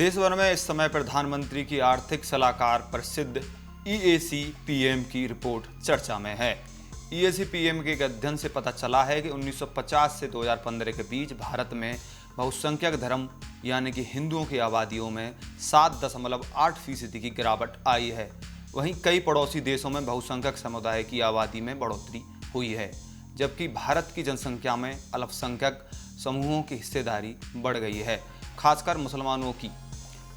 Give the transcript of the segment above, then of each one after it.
देश भर में इस समय प्रधानमंत्री की आर्थिक सलाहकार प्रसिद्ध EAC-PM की रिपोर्ट चर्चा में है। EAC-PM के एक अध्ययन से पता चला है कि 1950 से 2015 के बीच भारत में बहुसंख्यक धर्म यानी कि हिंदुओं की आबादियों में 7.8% की गिरावट आई है। वहीं कई पड़ोसी देशों में बहुसंख्यक समुदाय की आबादी में बढ़ोतरी हुई है, जबकि भारत की जनसंख्या में अल्पसंख्यक समूहों की हिस्सेदारी बढ़ गई है, खासकर मुसलमानों की।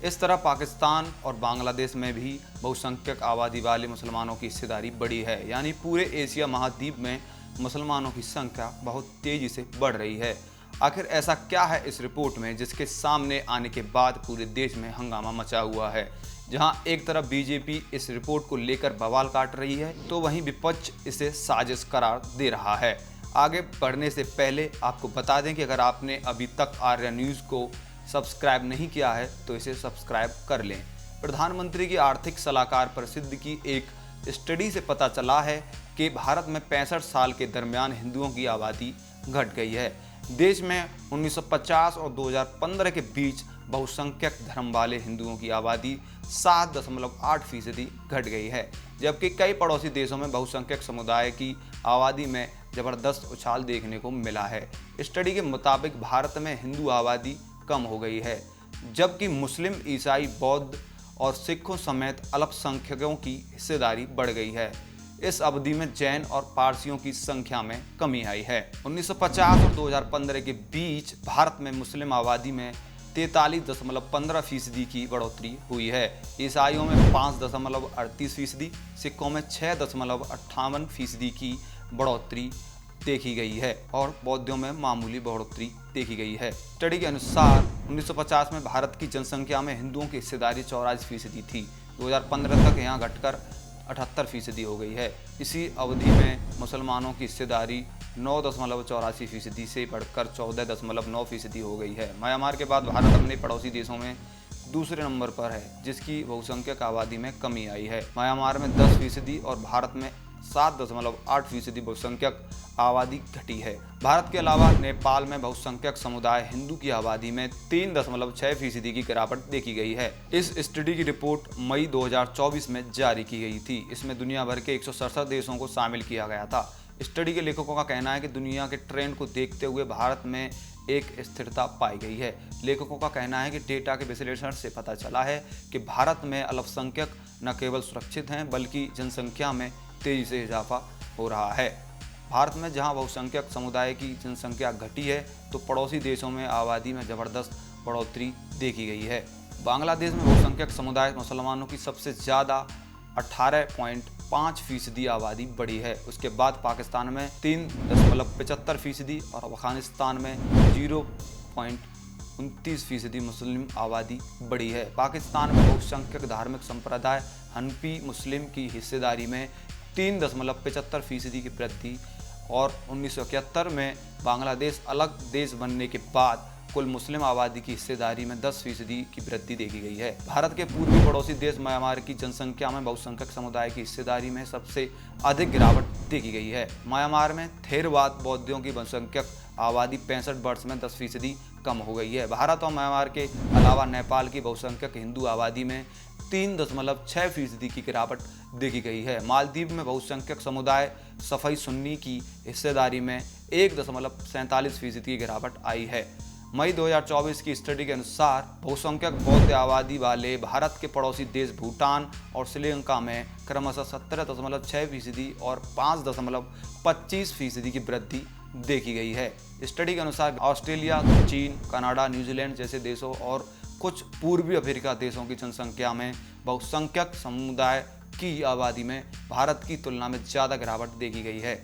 इस तरह पाकिस्तान और बांग्लादेश में भी बहुसंख्यक आबादी वाले मुसलमानों की हिस्सेदारी बढ़ी है, यानी पूरे एशिया महाद्वीप में मुसलमानों की संख्या बहुत तेजी से बढ़ रही है। आखिर ऐसा क्या है इस रिपोर्ट में जिसके सामने आने के बाद पूरे देश में हंगामा मचा हुआ है। जहां एक तरफ बीजेपी इस रिपोर्ट को लेकर बवाल काट रही है, तो वहीं विपक्ष इसे साजिश करार दे रहा है। आगे बढ़ने से पहले आपको बता दें कि अगर आपने अभी तक आर्या न्यूज़ को सब्सक्राइब नहीं किया है तो इसे सब्सक्राइब कर लें। प्रधानमंत्री की आर्थिक सलाहकार प्रसिद्ध की एक स्टडी से पता चला है कि भारत में 65 साल के दरमियान हिंदुओं की आबादी घट गई है। देश में 1950 और 2015 के बीच बहुसंख्यक धर्म वाले हिंदुओं की आबादी 7.8% घट गई है, जबकि कई पड़ोसी देशों में बहुसंख्यक समुदाय की आबादी में जबरदस्त उछाल देखने को मिला है। स्टडी के मुताबिक भारत में हिंदू आबादी कम हो गई है, जबकि मुस्लिम, ईसाई, बौद्ध और सिखों समेत अल्पसंख्यकों की हिस्सेदारी बढ़ गई है। इस अवधि में जैन और पारसियों की संख्या में कमी आई है। 1950 और 2015 के बीच भारत में मुस्लिम आबादी में 43.15% की बढ़ोतरी हुई है। ईसाइयों में 5.38%, सिखों में 6.58% की बढ़ोतरी देखी गई है और बौद्धों में मामूली बढ़ोतरी देखी गई है। स्टडी के अनुसार 1950 में भारत की जनसंख्या में हिंदुओं की हिस्सेदारी 84% थी। 2015 तक यहां घटकर 78% हो गई है। इसी अवधि में मुसलमानों की हिस्सेदारी 9.84% से बढ़कर 14.9% हो गई है। म्यांमार के बाद भारत अपने पड़ोसी देशों में दूसरे नंबर पर है, जिसकी बहुसंख्यक आबादी में कमी आई है। म्यांमार में 10% और भारत में 7.8% बहुसंख्यक आबादी घटी है। भारत के अलावा नेपाल में बहुसंख्यक समुदाय हिंदू की आबादी में 3.6% की गिरावट देखी गई है। इस स्टडी की रिपोर्ट मई 2024 में जारी की गई थी। इसमें दुनिया भर के 167 देशों को शामिल किया गया था। स्टडी के लेखकों का कहना है कि दुनिया के ट्रेंड को देखते हुए भारत में एक स्थिरता पाई गई है। लेखकों का कहना है कि डेटा के विश्लेषण से पता चला है कि भारत में अल्पसंख्यक न केवल सुरक्षित हैं, बल्कि जनसंख्या में तेजी से इजाफा हो रहा है। भारत में जहां बहुसंख्यक समुदाय की जनसंख्या घटी है, तो पड़ोसी देशों में आबादी में जबरदस्त बढ़ोतरी देखी गई है। बांग्लादेश में बहुसंख्यक समुदाय मुसलमानों की सबसे ज़्यादा 18.5% आबादी बढ़ी है। उसके बाद पाकिस्तान में 3.75% और अफगानिस्तान में 0.29% मुस्लिम आबादी बढ़ी है। पाकिस्तान में बहुसंख्यक धार्मिक संप्रदाय हनफी मुस्लिम की हिस्सेदारी में 3.75% की वृद्धि और 1971 में बांग्लादेश अलग देश बनने के बाद कुल मुस्लिम आबादी की हिस्सेदारी में 10% की वृद्धि देखी गई है। भारत के पूर्वी पड़ोसी देश म्यांमार की जनसंख्या में बहुसंख्यक समुदाय की हिस्सेदारी में सबसे अधिक गिरावट देखी गई है। म्यांमार में थेरवाद बौद्धियों की बहुसंख्यक आबादी 65 वर्ष में 10% कम हो गई है। भारत और म्यांमार के अलावा नेपाल की बहुसंख्यक हिंदू आबादी में 3.6% की गिरावट देखी गई है। मालदीव में बहुसंख्यक समुदाय सफ़ई सुन्नी की हिस्सेदारी में 1.47% की गिरावट आई है। मई 2024 की स्टडी के अनुसार बहुसंख्यक बौद्ध आबादी वाले भारत के पड़ोसी देश भूटान और श्रीलंका में क्रमशः 17.6% और 5.25% की वृद्धि देखी गई है। स्टडी के अनुसार ऑस्ट्रेलिया, चीन, कनाडा, न्यूजीलैंड जैसे देशों और कुछ पूर्वी अफ्रीका देशों की जनसंख्या में बहुसंख्यक समुदाय की आबादी में भारत की तुलना में ज़्यादा गिरावट देखी गई है।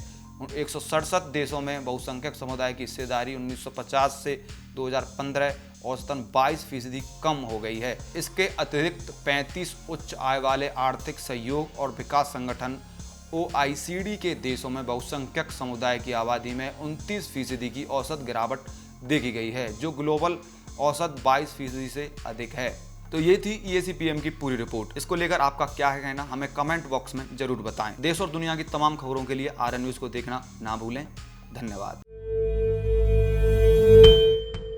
167 देशों में बहुसंख्यक समुदाय की हिस्सेदारी 1950 से 2015 औसतन 22% कम हो गई है। इसके अतिरिक्त 35 उच्च आय वाले आर्थिक सहयोग और विकास संगठन OECD के देशों में बहुसंख्यक समुदाय की आबादी में 29% की औसत गिरावट देखी गई है, जो ग्लोबल औसत 22% से अधिक है। तो ये थी EAC-PM की पूरी रिपोर्ट। इसको लेकर आपका क्या है कहना, हमें कमेंट बॉक्स में जरूर बताएं। देश और दुनिया की तमाम खबरों के लिए आर्या न्यूज़ को देखना ना भूलें। धन्यवाद।